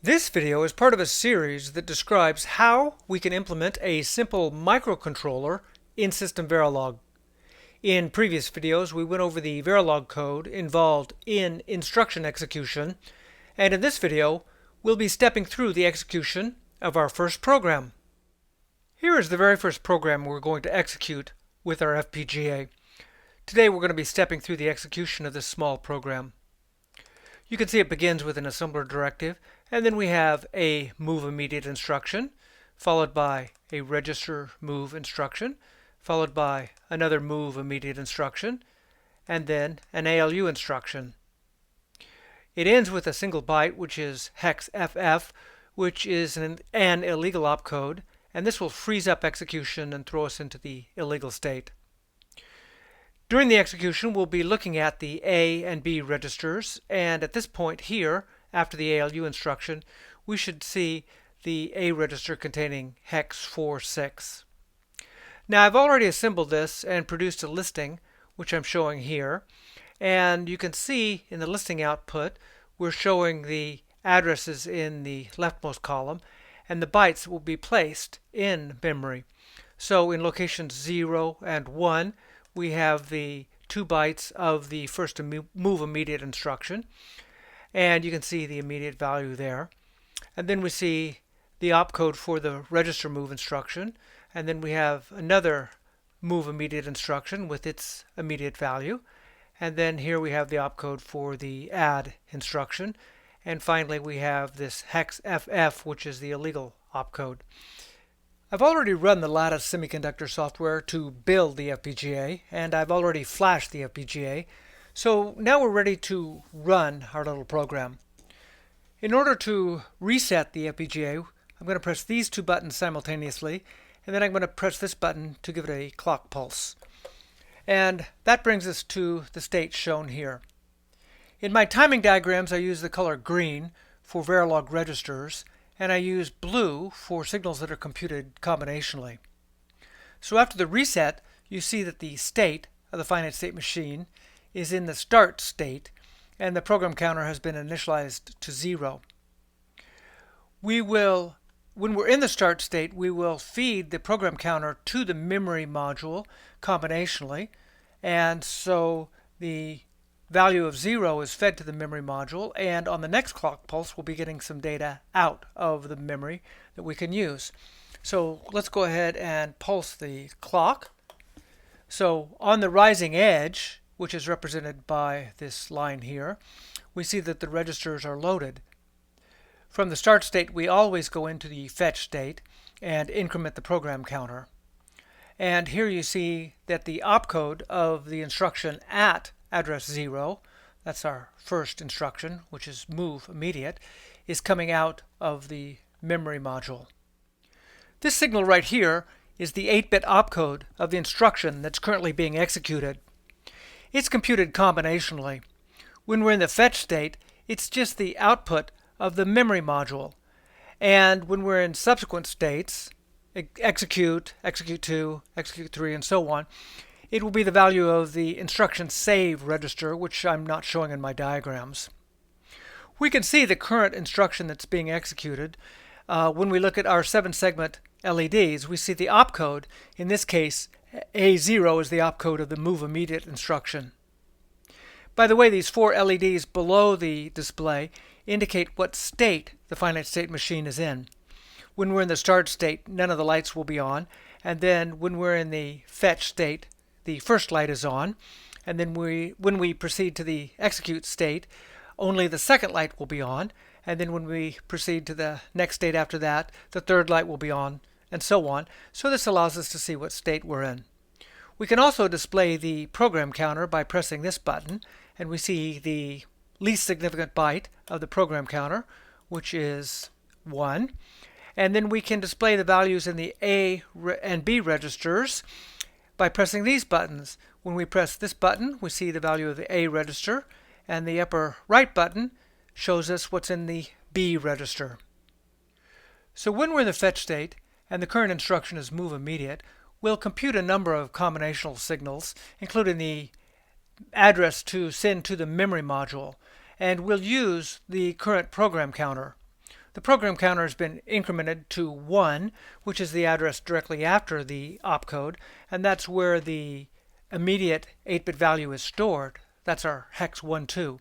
This video is part of a series that describes how we can implement a simple microcontroller in System Verilog. In previous videos, we went over the Verilog code involved in instruction execution, and in this video, we'll be stepping through the execution of our first program. Here is the very first program we're going to execute with our FPGA. Today, we're going to be stepping through the execution of this small program. You can see it begins with an assembler directive, and then we have a move immediate instruction, followed by a register move instruction, followed by another move immediate instruction, and then an ALU instruction. It ends with a single byte, which is hex FF, which is an illegal opcode, and this will freeze up execution and throw us into the illegal state. During the execution, we'll be looking at the A and B registers, and at this point here, after the ALU instruction, we should see the A register containing hex 46. Now, I've already assembled this and produced a listing, which I'm showing here, and you can see in the listing output, we're showing the addresses in the leftmost column, and the bytes will be placed in memory. So in locations 0 and 1, we have the 2 bytes of the first move immediate instruction, and you can see the immediate value there. And then we see the opcode for the register move instruction, and then we have another move immediate instruction with its immediate value, and then here we have the opcode for the add instruction, and finally we have this hex FF, which is the illegal opcode. I've already run the Lattice Semiconductor software to build the FPGA, and I've already flashed the FPGA. So now we're ready to run our little program. In order to reset the FPGA, I'm going to press these 2 buttons simultaneously, and then I'm going to press this button to give it a clock pulse. And that brings us to the state shown here. In my timing diagrams, I use the color green for Verilog registers, and I use blue for signals that are computed combinationally. So after the reset, you see that the state of the finite state machine is in the start state, and the program counter has been initialized to 0. When we're in the start state, we will feed the program counter to the memory module combinationally, and so the value of 0 is fed to the memory module, and on the next clock pulse we'll be getting some data out of the memory that we can use. So let's go ahead and pulse the clock. So on the rising edge, which is represented by this line here, we see that the registers are loaded. From the start state, we always go into the fetch state and increment the program counter. And here you see that the opcode of the instruction at address 0, that's our first instruction, which is move immediate, is coming out of the memory module. This signal right here is the 8-bit opcode of the instruction that's currently being executed. It's computed combinationally. When we're in the fetch state, it's just the output of the memory module. And when we're in subsequent states, execute, execute 2, execute 3, and so on, it will be the value of the instruction save register, which I'm not showing in my diagrams. We can see the current instruction that's being executed. When we look at our 7-segment LEDs, we see the opcode. In this case, A0 is the opcode of the move immediate instruction. By the way, these 4 LEDs below the display indicate what state the finite state machine is in. When we're in the start state, none of the lights will be on, and then when we're in the fetch state, the first light is on, and then when we proceed to the execute state, only the second light will be on, and then when we proceed to the next state after that, the third light will be on, and so on. So this allows us to see what state we're in. We can also display the program counter by pressing this button, and we see the least significant byte of the program counter, which is 1. And then we can display the values in the A and B registers by pressing these buttons. When we press this button, we see the value of the A register, and the upper right button shows us what's in the B register. So when we're in the fetch state, and the current instruction is move immediate, we'll compute a number of combinational signals, including the address to send to the memory module, and we'll use the current program counter. The program counter has been incremented to 1, which is the address directly after the opcode, and that's where the immediate 8-bit value is stored. That's our hex 12.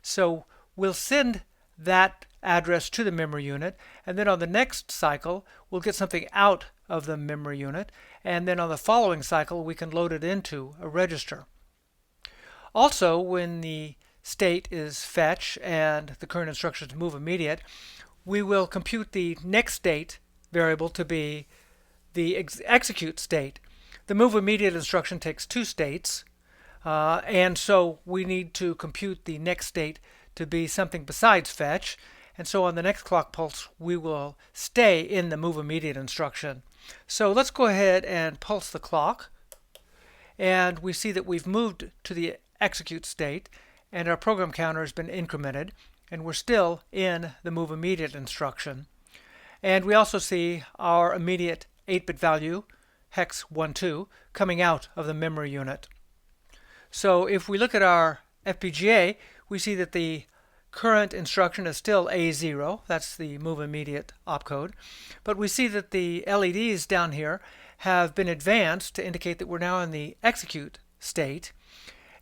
So we'll send that address to the memory unit, and then on the next cycle we'll get something out of the memory unit, and then on the following cycle we can load it into a register. Also, when the state is fetch and the current instruction is move immediate, we will compute the next state variable to be the execute state. The move immediate instruction takes 2 states, and so we need to compute the next state to be something besides fetch. And so on the next clock pulse, we will stay in the move immediate instruction. So let's go ahead and pulse the clock. And we see that we've moved to the execute state, and our program counter has been incremented, and we're still in the move immediate instruction. And we also see our immediate 8-bit value, hex 12, coming out of the memory unit. So if we look at our FPGA, we see that the current instruction is still A0, that's the move immediate opcode, but we see that the LEDs down here have been advanced to indicate that we're now in the execute state.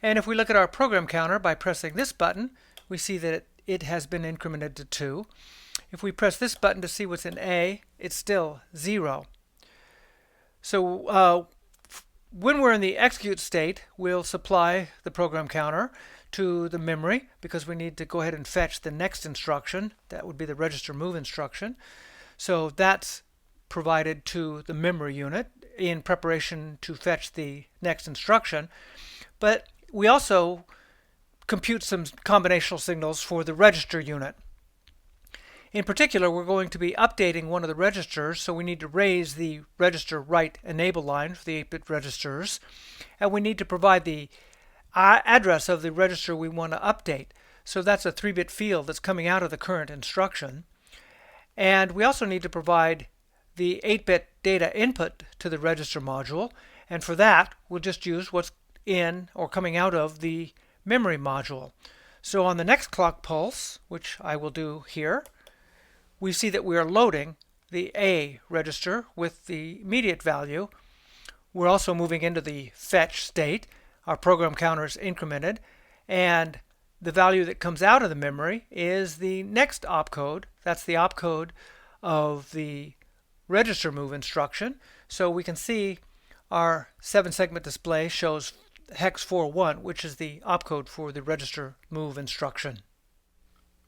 And if we look at our program counter by pressing this button, we see that it has been incremented to 2. If we press this button to see what's in A, it's still 0. So when we're in the execute state, we'll supply the program counter to the memory because we need to go ahead and fetch the next instruction. That would be the register move instruction. So that's provided to the memory unit in preparation to fetch the next instruction. But we also compute some combinational signals for the register unit. In particular, we're going to be updating one of the registers, so we need to raise the register write enable line for the 8-bit registers, and we need to provide the address of the register we want to update. So that's a 3-bit field that's coming out of the current instruction. And we also need to provide the 8-bit data input to the register module, and for that we'll just use what's in or coming out of the memory module. So on the next clock pulse, which I will do here, we see that we are loading the A register with the immediate value. We're also moving into the fetch state. Our program counter is incremented, and the value that comes out of the memory is the next opcode. That's the opcode of the register move instruction. So we can see our 7-segment display shows hex 41, which is the opcode for the register move instruction.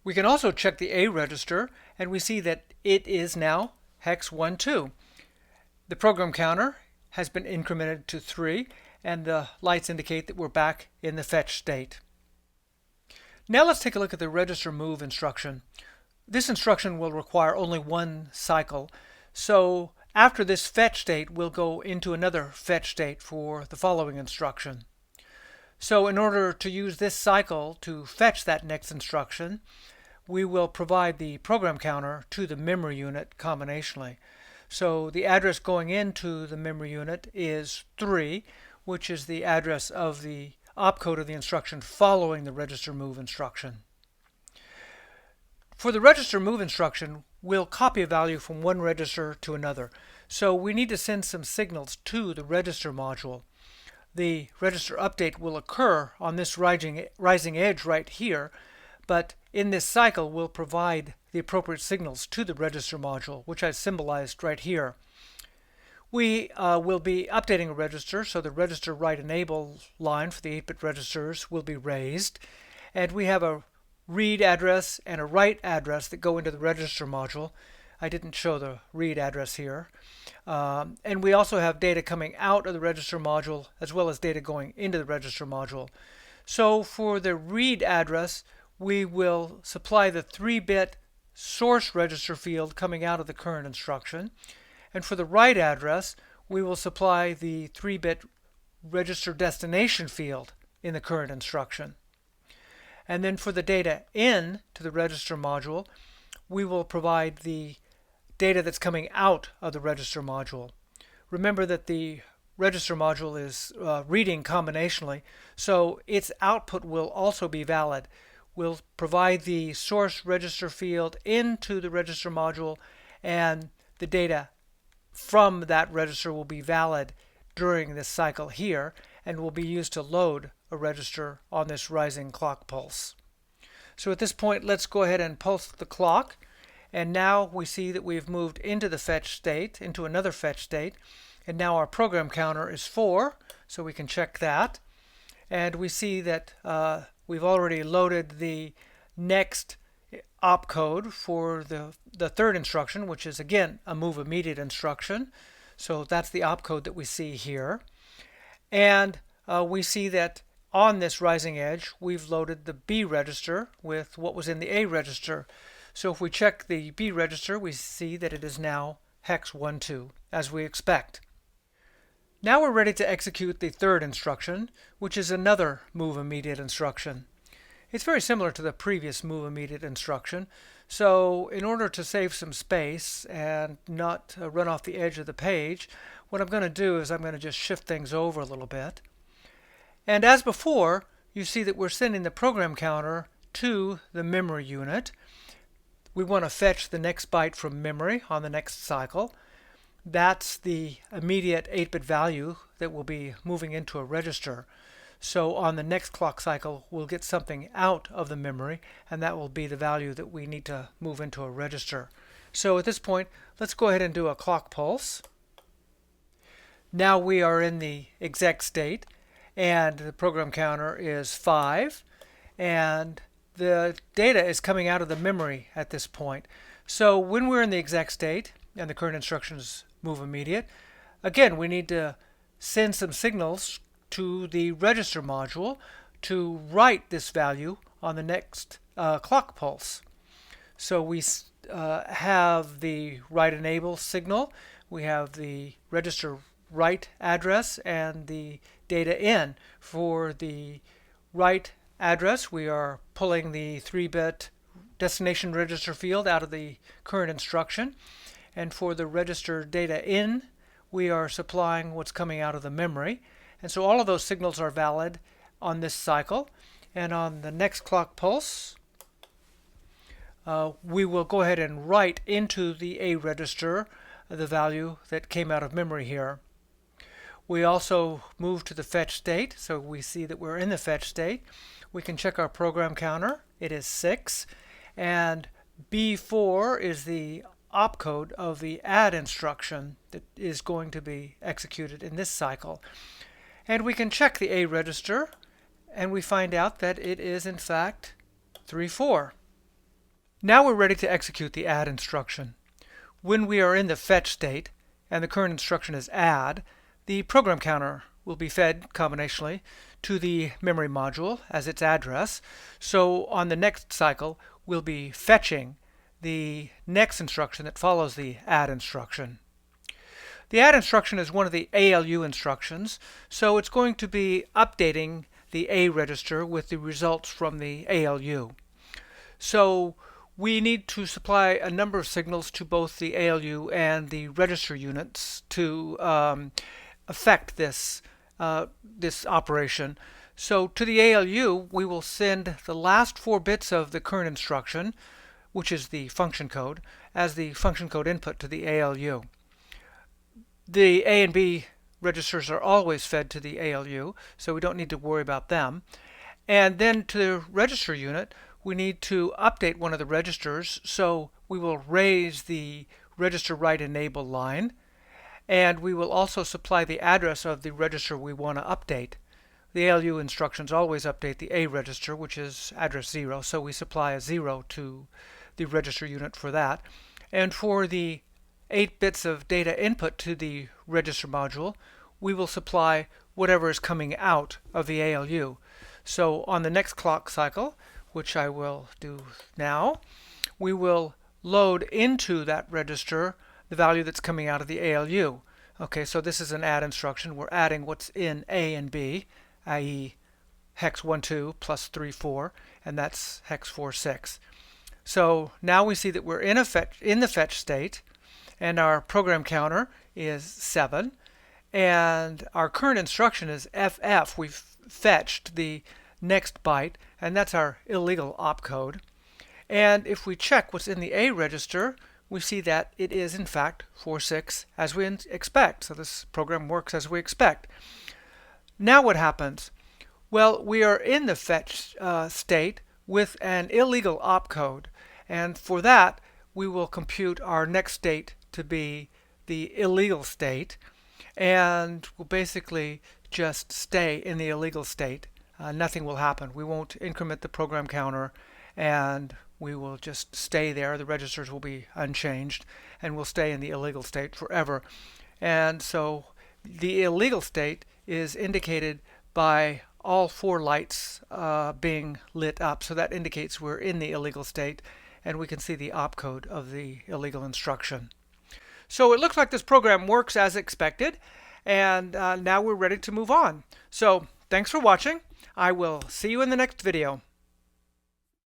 We can also check the A register, and we see that it is now hex 12. The program counter has been incremented to 3, and the lights indicate that we're back in the fetch state. Now let's take a look at the register move instruction. This instruction will require only one cycle, so after this fetch state we'll go into another fetch state for the following instruction. So in order to use this cycle to fetch that next instruction, we will provide the program counter to the memory unit combinationally. So the address going into the memory unit is 3, which is the address of the opcode of the instruction following the register move instruction. For the register move instruction, we'll copy a value from one register to another. So we need to send some signals to the register module. The register update will occur on this rising edge right here, but in this cycle we'll provide the appropriate signals to the register module, which I've symbolized right here. We will be updating a register, so the register write enable line for the 8-bit registers will be raised, and we have a read address and a write address that go into the register module. I didn't show the read address here. And we also have data coming out of the register module as well as data going into the register module. So for the read address, we will supply the 3-bit source register field coming out of the current instruction. And for the write address, we will supply the 3-bit register destination field in the current instruction. And then for the data in to the register module, we will provide the data that's coming out of the register module. Remember that the register module is reading combinationally, so its output will also be valid. we'll provide the source register field into the register module, and the data from that register will be valid during this cycle here and will be used to load a register on this rising clock pulse. So at this point, let's go ahead and pulse the clock. And now we see that we've moved into the fetch state, into another fetch state. And now our program counter is 4, so we can check that. And we see that we've already loaded the next opcode for the third instruction, which is again a move immediate instruction. So that's the opcode that we see here. And we see that on this rising edge, we've loaded the B register with what was in the A register. So if we check the B register, we see that it is now hex 1-2, as we expect. Now we're ready to execute the third instruction, which is another move immediate instruction. It's very similar to the previous move immediate instruction. So in order to save some space and not run off the edge of the page, what I'm going to do is I'm going to just shift things over a little bit. And as before, you see that we're sending the program counter to the memory unit. We want to fetch the next byte from memory on the next cycle. That's the immediate 8-bit value that will be moving into a register. So on the next clock cycle, we'll get something out of the memory, and that will be the value that we need to move into a register. So at this point, let's go ahead and do a clock pulse. Now we are in the exec state, and the program counter is 5, and the data is coming out of the memory at this point. So when we're in the exec state, and the current instruction is move immediate, again, we need to send some signals to the register module to write this value on the next clock pulse. So we have the write enable signal, we have the register write address, and the data in. For the write address, we are pulling the 3-bit destination register field out of the current instruction. And for the register data in, we are supplying what's coming out of the memory. And so all of those signals are valid on this cycle. And on the next clock pulse, we will go ahead and write into the A register the value that came out of memory here. We also move to the fetch state, so we see that we're in the fetch state. We can check our program counter. It is 6. And B4 is the opcode of the add instruction that is going to be executed in this cycle. And we can check the A register, and we find out that it is in fact 3-4. Now we're ready to execute the add instruction. When we are in the fetch state and the current instruction is add, the program counter will be fed combinationally to the memory module as its address. So on the next cycle, we'll be fetching the next instruction that follows the add instruction. The add instruction is one of the ALU instructions, so it's going to be updating the A register with the results from the ALU. So we need to supply a number of signals to both the ALU and the register units to affect this operation. So to the ALU, we will send the last 4 bits of the current instruction, which is the function code, as the function code input to the ALU. The A and B registers are always fed to the ALU, so we don't need to worry about them. And then to the register unit, we need to update one of the registers, so we will raise the register write enable line, and we will also supply the address of the register we want to update. The ALU instructions always update the A register, which is address 0, so we supply a 0 to the register unit for that. And for the 8 bits of data input to the register module, we will supply whatever is coming out of the ALU. So on the next clock cycle, which I will do now, we will load into that register the value that's coming out of the ALU. Okay, so this is an add instruction. We're adding what's in A and B, i.e. hex 1-2 plus 3-4, and that's hex 4-6. So now we see that we're in the fetch state, and our program counter is 7, and our current instruction is FF. We've fetched the next byte, and that's our illegal opcode. And if we check what's in the A register, we see that it is in fact 46 as we expect. So this program works as we expect. Now what happens? Well, we are in the fetch state with an illegal opcode, and for that we will compute our next state to be the illegal state, and we'll basically just stay in the illegal state. Nothing will happen. We won't increment the program counter, and we will just stay there. The registers will be unchanged, and we'll stay in the illegal state forever. And so the illegal state is indicated by all 4 lights being lit up. So that indicates we're in the illegal state, and we can see the opcode of the illegal instruction. So it looks like this program works as expected, and now we're ready to move on. So thanks for watching. I will see you in the next video.